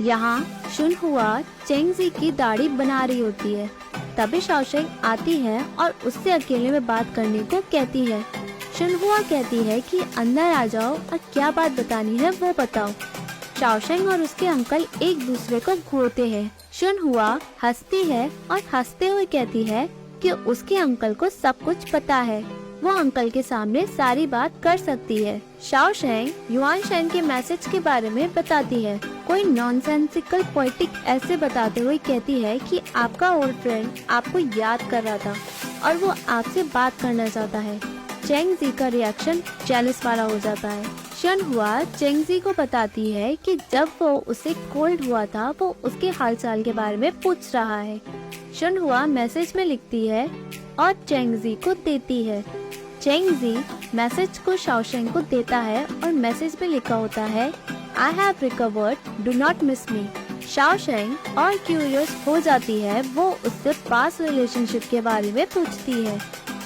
यहाँ शुनहुआ चेंगजी की दाढ़ी बना रही होती है। तभी शाओशेंग आती है और उससे अकेले में बात करने को कहती है। शुनहुआ कहती है कि अंदर आ जाओ और क्या बात बतानी है वो बताओ। शाओशेंग और उसके अंकल एक दूसरे को घूरते हैं। शुनहुआ हंसती है और हंसते हुए कहती है कि उसके अंकल को सब कुछ पता है, वो अंकल के सामने सारी बात कर सकती है। शाओशेंग युआनशेन के मैसेज के बारे में बताती है। कोई नॉनसेंसिकल पोएटिक ऐसे बताते हुए कहती है कि आपका ओल्ड फ्रेंड आपको याद कर रहा था और वो आपसे बात करना चाहता है। चेंगजी का रिएक्शन जेलस वाला हो जाता है। शुनहुआ चेंगजी को बताती है कि जब वो उसे कोल्ड हुआ था वो उसके हालचाल के बारे में पूछ रहा है। शुनहुआ मैसेज में लिखती है और चेंगजी को देती है। चेंगजी मैसेज को शाओशेंग को देता है और मैसेज में लिखा होता है I have recovered, do not miss me। Shaosheng और क्यूरियस हो जाती है, वो उससे पास रिलेशनशिप के बारे में पूछती है।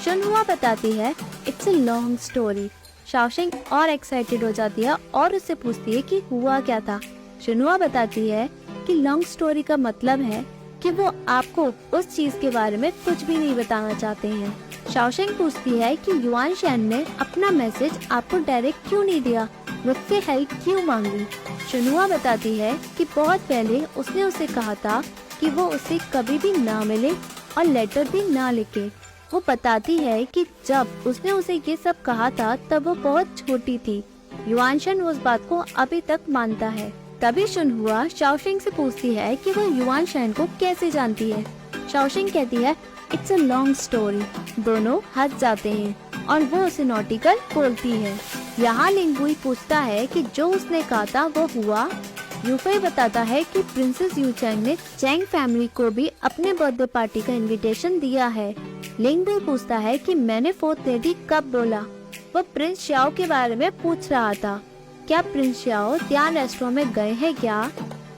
शुनहुआ बताती है it's a long story. Shaosheng और एक्साइटेड हो जाती है और उससे पूछती है कि हुआ क्या था। शुनहुआ बताती है कि लॉन्ग स्टोरी का मतलब है कि वो आपको उस चीज के बारे में कुछ भी नहीं बताना चाहते हैं। शाओशेंग पूछती है कि युआनशेन ने अपना मैसेज आपको डायरेक्ट क्यों नहीं दिया, मुझसे हेल्प क्यों मांगी। शुनहुआ बताती है कि बहुत पहले उसने उसे कहा था कि वो उसे कभी भी ना मिले और लेटर भी ना लिखे। वो बताती है कि जब उसने उसे ये सब कहा था तब वो बहुत छोटी थी। युआनशेन उस बात को अभी तक मानता है। तभी शुनहुआ शाओशेंग से पूछती है कि वो युआनशेन को कैसे जानती है। शाओशेंग कहती है इट्स अ लॉन्ग स्टोरी। दोनों हंस जाते हैं और वो उसे नॉटिकल बोलती है। यहाँ लिंगुई पूछता है कि जो उसने कहा था वो हुआ। यूफई बताता है कि प्रिंसेस यूचेंग ने चैंग फैमिली को भी अपने बर्थडे पार्टी का इनविटेशन दिया है। लिंगुई पूछता है कि मैंने फोर्थ लेडी कब बोला। वो प्रिंस शाओ के बारे में पूछ रहा था। क्या प्रिंस शाओ ध्यान रेस्टोरेंट में गए हैं क्या?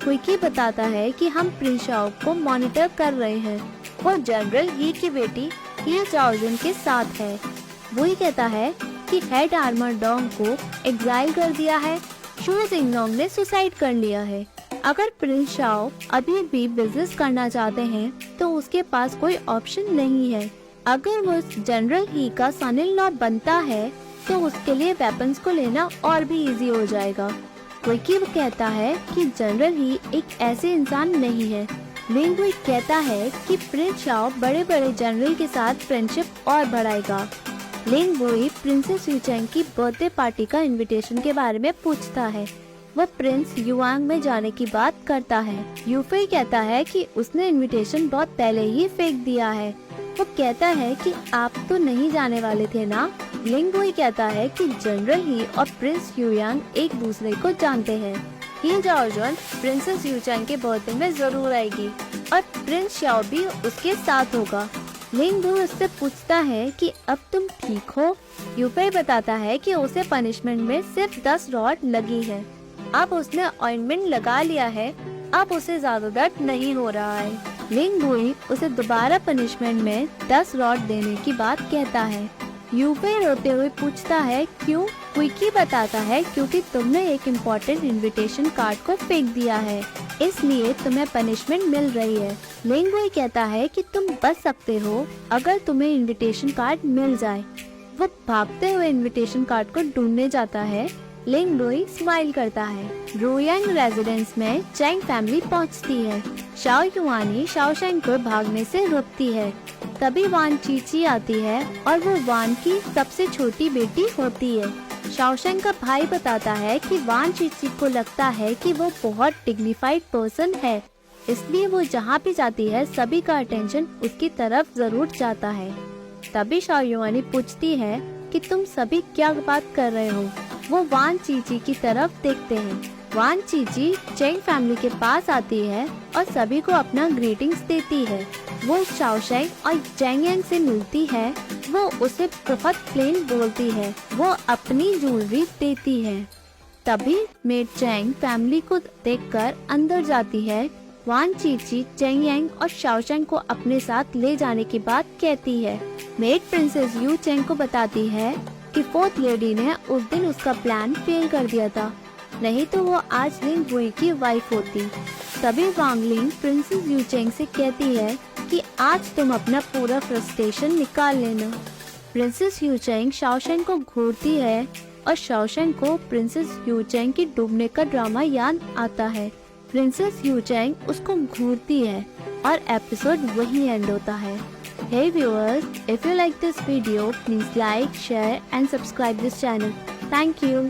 क्विकी बताता है कि हम प्रिंस शाओ को मॉनिटर कर रहे हैं। वो जनरल ही की बेटी ये चाओजुन के साथ है। वही कहता है कि हेड आर्मर डोंग को एग्जाइल कर दिया है। शू जिंगनोंग ने सुसाइड कर लिया है। अगर प्रिंस शाओ अभी भी बिजनेस करना चाहते हैं तो उसके पास कोई ऑप्शन नहीं है। अगर वो जनरल ही का सन इन लॉ बनता है तो उसके लिए वेपन्स को लेना और भी इजी हो जाएगा। क्विकी कहता है कि जनरल ही एक ऐसे इंसान नहीं है। लिंगुई कहता है कि प्रिंस शाओ बड़े बड़े जनरल के साथ फ्रेंडशिप और बढ़ाएगा। लिंगुई प्रिंसेस यूचेंग की बर्थडे पार्टी का इनविटेशन के बारे में पूछता है। वह प्रिंस युआंग में जाने की बात करता है। यूफई कहता है कि उसने इनविटेशन बहुत पहले ही फेंक दिया है। वो कहता है कि आप तो नहीं जाने वाले थे ना। लिंगुई कहता है कि जनरल ही और प्रिंस युआंग एक दूसरे को जानते हैं। ही जाओजुन प्रिंसेस यूचेंग के बर्थडे में जरूर आएगी और प्रिंस शाओ भी उसके साथ होगा। लिंगुई उससे पूछता है कि अब तुम ठीक हो। यूफई बताता है कि उसे पनिशमेंट में सिर्फ 10 रॉड लगी है। अब उसने ऑइंटमेंट लगा लिया है, अब उसे ज्यादा दर्द नहीं हो रहा है। लिंगुई उसे दोबारा पनिशमेंट में 10 रॉड देने की बात कहता है। यूफई रोते हुए पूछता है क्यों? क्विकी बताता है क्योंकि तुमने एक इम्पोर्टेंट इनविटेशन कार्ड को फेंक दिया है, इसलिए तुम्हें पनिशमेंट मिल रही है। लिंगुई कहता है कि तुम बच सकते हो अगर तुम्हें इनविटेशन कार्ड मिल जाए। वो भागते हुए इनविटेशन कार्ड को ढूंढने जाता है। लिंगुई स्माइल करता है। रुयांग रेजिडेंस में चैंग फैमिली पहुंचती है। शाओ युआनी शाओशेंग को भागने से रोकती है। तभी वान चीची आती है और वो वान की सबसे छोटी बेटी होती है। शाओशेंग का भाई बताता है कि वान चीची को लगता है कि वो बहुत डिग्निफाइड पर्सन है, इसलिए वो जहाँ भी जाती है सभी का अटेंशन उसकी तरफ जरूर जाता है। तभी शाओ युआनी पूछती है कि तुम सभी क्या बात कर रहे हो। वो वान चीची की तरफ देखते हैं। वान चीची चैंग फैमिली के पास आती है और सभी को अपना ग्रीटिंग्स देती है। वो शाओशेंग और चैंग यांग से मिलती है। वो उसे बहुत प्लेन बोलती है। वो अपनी ज्वेलरी देती है। तभी मेड चैंग फैमिली को देखकर अंदर जाती है। वान चीची चैंग यांग और शाओशेंग को अपने साथ ले जाने की बात कहती है। मेड प्रिंसेस यू चैंग को बताती है कि फोर्थ लेडी ने उस दिन उसका प्लान फेल कर दिया था। नहीं तो वो आज लिंग वुई की वाइफ होती। तभी वांग लिंग प्रिंसेस यू चेंग से कहती है कि आज तुम अपना पूरा फ्रस्ट्रेशन निकाल लेना। प्रिंसेस यू चेंग शाओशेन को घूरती है और शाओशेन को प्रिंसेस यू चेंग की डूबने का ड्रामा याद आता है। प्रिंसेस यू चेंग उसको घूरती है और एपिसोड वहीं एंड होता है। Hey viewers, if you like this video, please like, share and subscribe this channel. Thank you.